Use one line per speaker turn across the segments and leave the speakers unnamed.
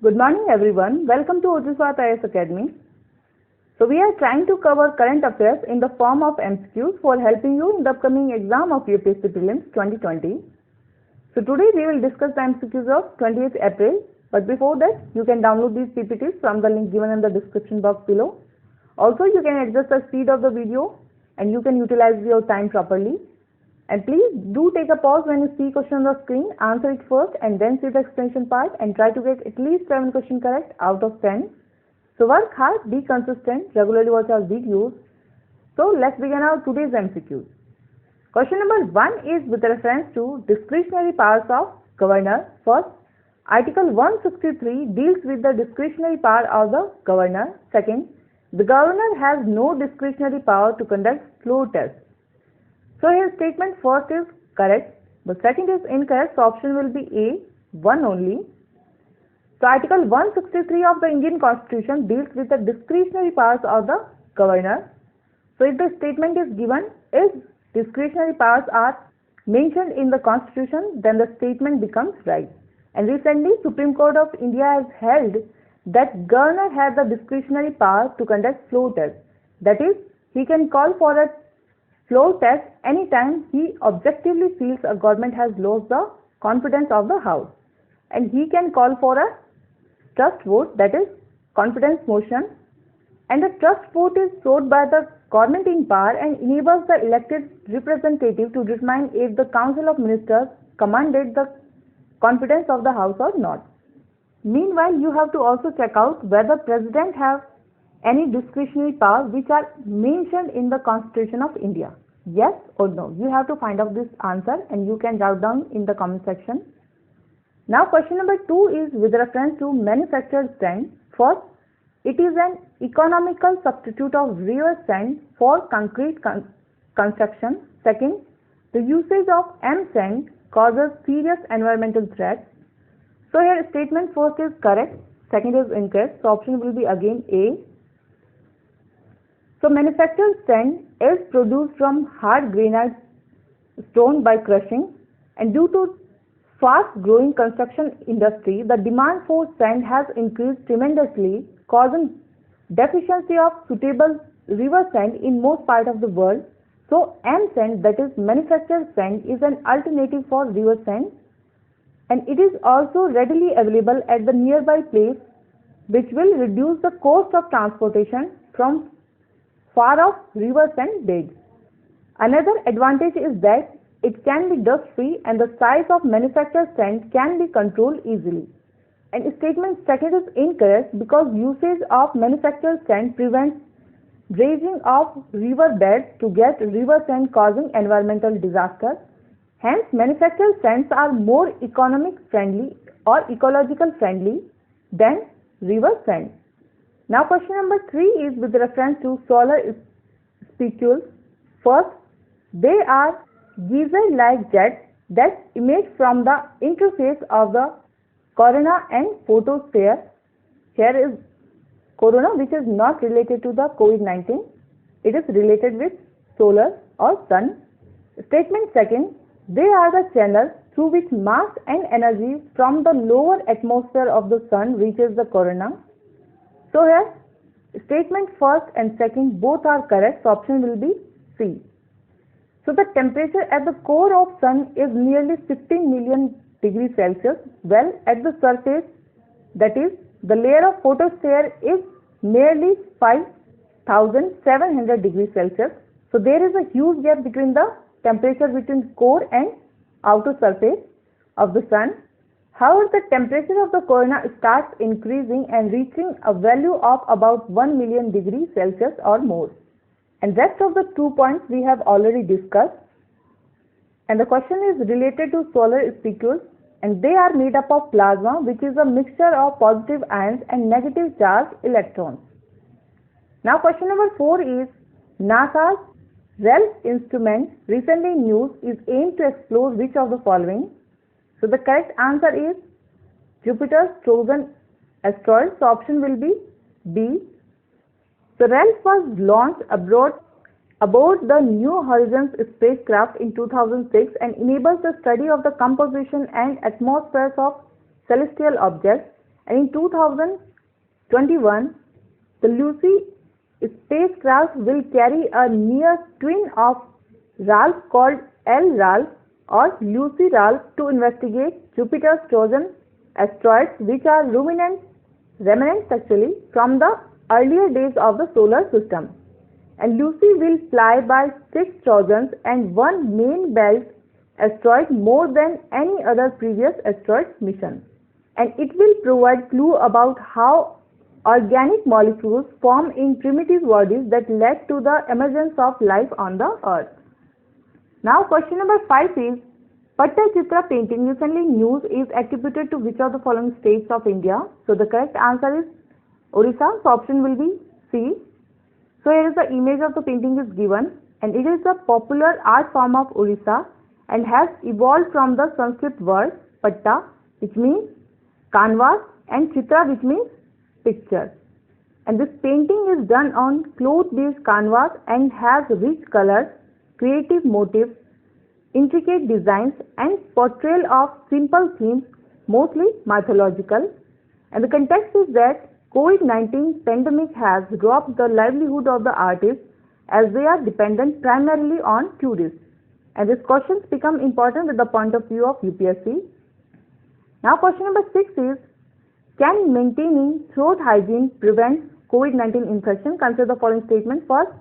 Good morning everyone. Welcome to Ujjwala IAS Academy. So we are trying to cover current affairs in the form of MCQs for helping you in the upcoming exam of UPSC Prelims 2020. So today we will discuss the MCQs of 28th April. But before that, you can download these PPTs from the link given in the description box below. Also, you can adjust the speed of the video and you can utilize your time properly. And please do take a pause when you see question on the screen, answer it first and then see the explanation part and try to get at least 7 questions correct out of 10. So work hard, be consistent, regularly watch our videos. So let's begin our today's MCQs. Question number 1 is with reference to discretionary powers of governor. First, Article 163 deals with the discretionary power of the governor. Second, the governor has no discretionary power to conduct floor tests. So here statement first is correct, but second is incorrect, so option will be A, 1 only. So Article 163 of the Indian Constitution deals with the discretionary powers of the governor. So if the statement is given, if discretionary powers are mentioned in the Constitution, then the statement becomes right. And recently, Supreme Court of India has held that governor has the discretionary power to conduct floor tests. That is, he can call for a floor test anytime he objectively feels a government has lost the confidence of the House. And he can call for a trust vote, that is, confidence motion. And the trust vote is sought by the government in power and enables the elected representative to determine if the Council of Ministers commanded the confidence of the House or not. Meanwhile, you have to also check out whether President have any discretionary powers which are mentioned in the Constitution of India. Yes or no? You have to find out this answer and you can write down in the comment section. Now question number 2 is with reference to manufactured sand. First, it is an economical substitute of river sand for concrete construction. Second, the usage of M sand causes serious environmental threats. So here statement first is correct, second is incorrect, so option will be again A. So manufactured sand is produced from hard granite stone by crushing, and due to fast growing construction industry, the demand for sand has increased tremendously, causing deficiency of suitable river sand in most parts of the world. So M sand, that is manufactured sand, is an alternative for river sand, and it is also readily available at the nearby place, which will reduce the cost of transportation from far off rivers and beds. Another advantage is that it can be dust free and the size of manufactured sand can be controlled easily. And statement second is incorrect because usage of manufactured sand prevents dredging of river beds to get river sand, causing environmental disaster. Hence, manufactured sands are more economic friendly or ecological friendly than river sand. Now question number 3 is with reference to solar spicules. First, they are geyser-like jets that emit from the interface of the corona and photosphere. Here is corona, which is not related to the COVID-19. It is related with solar or sun. Statement second, they are the channels through which mass and energy from the lower atmosphere of the sun reaches the corona. So here, statement first and second both are correct, so option will be C. So the temperature at the core of sun is nearly 15 million degrees Celsius, while at the surface, that is, the layer of photosphere is nearly 5,700 degrees Celsius. So there is a huge gap between the temperature between core and outer surface of the sun. However, the temperature of the corona starts increasing and reaching a value of about 1 million degrees Celsius or more. And rest of the 2 points we have already discussed. And the question is related to solar spicules, and they are made up of plasma, which is a mixture of positive ions and negative charged electrons. Now question number 4 is NASA's RALPH instrument recently in use is aimed to explore which of the following? So the correct answer is Jupiter's chosen asteroid. So option will be B. So RALPH was launched aboard the New Horizons spacecraft in 2006 and enables the study of the composition and atmospheres of celestial objects And in 2021, the Lucy spacecraft will carry a near twin of Ralph called L-RALPH or Lucy-RALPH to investigate Jupiter's chosen asteroids, which are remnants actually from the earlier days of the solar system. And Lucy will fly by 6 Trojans and 1 main belt asteroid more than any other previous asteroid mission. And it will provide clue about how organic molecules form in primitive bodies that led to the emergence of life on the earth. Now question number 5 is, Pattachitra painting recently in news is attributed to which of the following states of India? So the correct answer is Orissa. So option will be C. So here is the image of the painting is given, and it is a popular art form of Orissa and has evolved from the Sanskrit word patta, which means canvas, and chitra, which means picture. And this painting is done on cloth-based canvas and has rich colors, creative motifs, intricate designs, and portrayal of simple themes, mostly mythological. And the context is that COVID-19 pandemic has robbed the livelihood of the artists as they are dependent primarily on tourists. And these questions become important with the point of view of UPSC. Now question number 6 is, can maintaining throat hygiene prevent COVID-19 infection? Consider the following statement. First,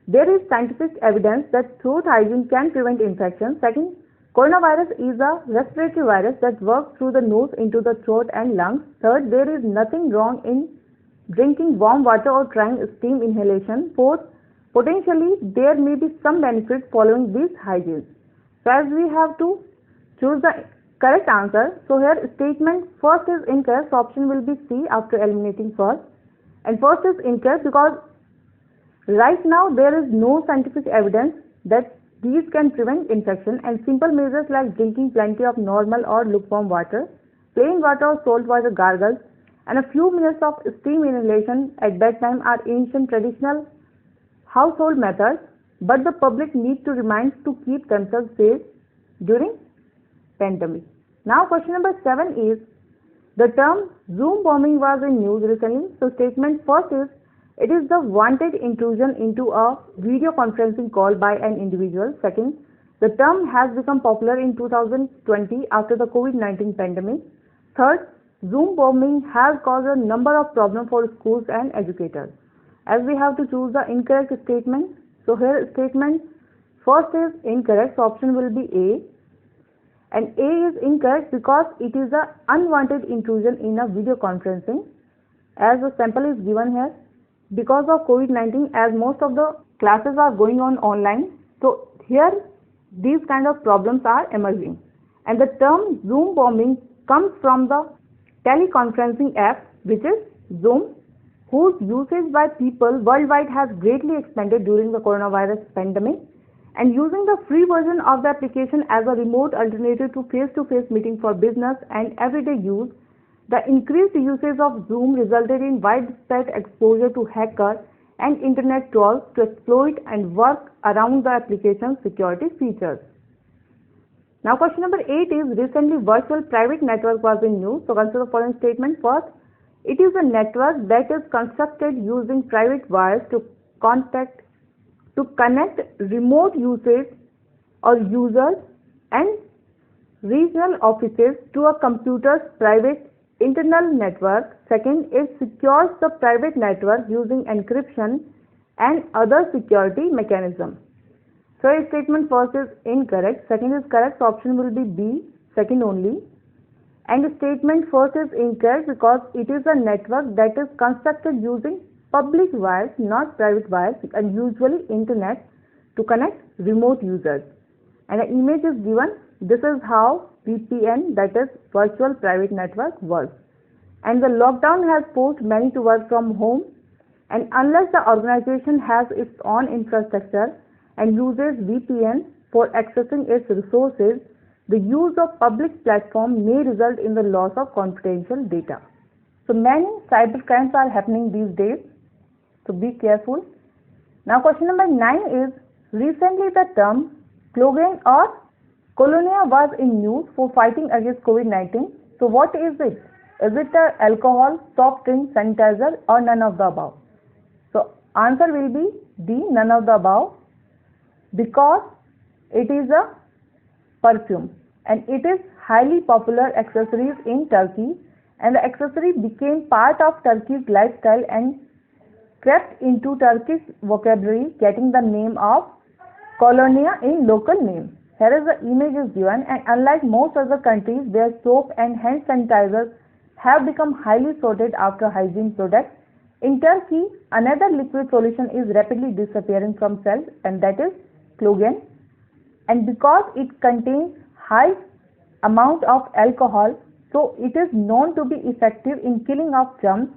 there is scientific evidence that throat hygiene can prevent infection. Second, coronavirus is a respiratory virus that works through the nose into the throat and lungs. Third, there is nothing wrong in drinking warm water or trying steam inhalation. Fourth, potentially there may be some benefit following these hygienes. So as we have to choose the correct answer, so here statement first is incorrect, so option will be C after eliminating first. And first is incorrect because right now there is no scientific evidence that these can prevent infection, and simple measures like drinking plenty of normal or lukewarm water, plain water or salt water gargles, and a few minutes of steam inhalation at bedtime are ancient traditional household methods, but the public need to remind to keep themselves safe during pandemic. Now question number 7 is, the term Zoom bombing was in news recently. So statement first is, it is the wanted intrusion into a video conferencing call by an individual. Second, the term has become popular in 2020 after the COVID-19 pandemic. Third, Zoom bombing has caused a number of problems for schools and educators. As we have to choose the incorrect statement, so here statement first is incorrect, so option will be A. And A is incorrect because it is an unwanted intrusion in a video conferencing, as the sample is given here. Because of COVID-19, as most of the classes are going on online, so here these kind of problems are emerging. And the term Zoom bombing comes from the teleconferencing app, which is Zoom, whose usage by people worldwide has greatly expanded during the coronavirus pandemic. And using the free version of the application as a remote alternative to face-to-face meeting for business and everyday use, the increased usage of Zoom resulted in widespread exposure to hackers and internet trolls to exploit and work around the application's security features. Now question number 8 is, recently virtual private network was in news. So consider the following statement. First, it is a network that is constructed using private wires to connect remote users or users and regional offices to a computer's private internal network. Second, it secures the private network using encryption and other security mechanisms. So a statement first is incorrect, second is correct, so option will be B, second only. And the statement first is incorrect because it is a network that is constructed using public wires, not private wires, and usually internet to connect remote users. And an image is given. This is how VPN, that is virtual private network, works. And the lockdown has forced many to work from home, and unless the organization has its own infrastructure and uses VPN for accessing its resources, the use of public platform may result in the loss of confidential data. So many cyber crimes are happening these days, so be careful. Now question number 9 is, recently the term Clogen or Colonia was in news for fighting against COVID-19. So what is it? Is it alcohol, soft drink, sanitizer, or none of the above? So answer will be D, none of the above, because it is a perfume and it is highly popular accessories in Turkey, and the accessory became part of Turkey's lifestyle and crept into Turkish vocabulary, getting the name of colonia in local name. Here is the image is given, and unlike most other countries where soap and hand sanitizers have become highly sought after hygiene products, in Turkey another liquid solution is rapidly disappearing from shelves, and that is Clogen. And because it contains high amount of alcohol, so it is known to be effective in killing off germs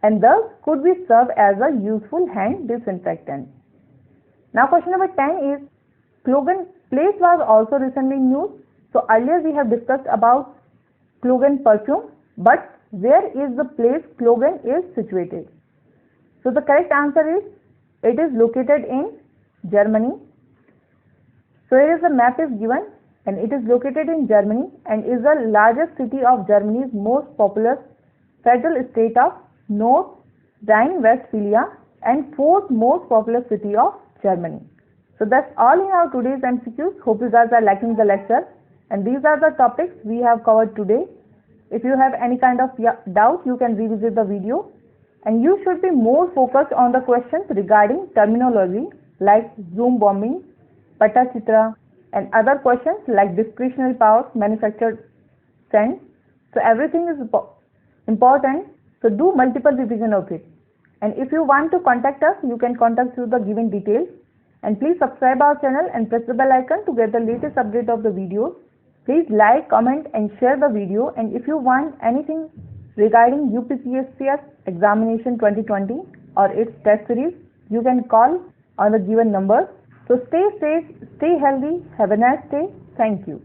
and thus could be served as a useful hand disinfectant. Now question number 10 is, Clogen place was also recently in news. So earlier we have discussed about Clogen perfume, but where is the place Clogen is situated? So the correct answer is, it is located in Germany. So here is the map is given, and it is located in Germany and is the largest city of Germany's most populous federal state of North Rhine-Westphalia and fourth most populous city of Germany. So that's all in our today's MCQs. Hope you guys are liking the lecture, and these are the topics we have covered today. If you have any kind of doubt, you can revisit the video, and you should be more focused on the questions regarding terminology like zoom bombing, Patachitra, and other questions like discretionary powers, manufactured sense. So everything is important. So do multiple revision of it. And if you want to contact us, you can contact through the given details. And please subscribe our channel and press the bell icon to get the latest update of the videos. Please like, comment and share the video. And if you want anything regarding UPPSC examination 2020 or its test series, you can call on the given number. So stay safe, stay healthy, have a nice day. Thank you.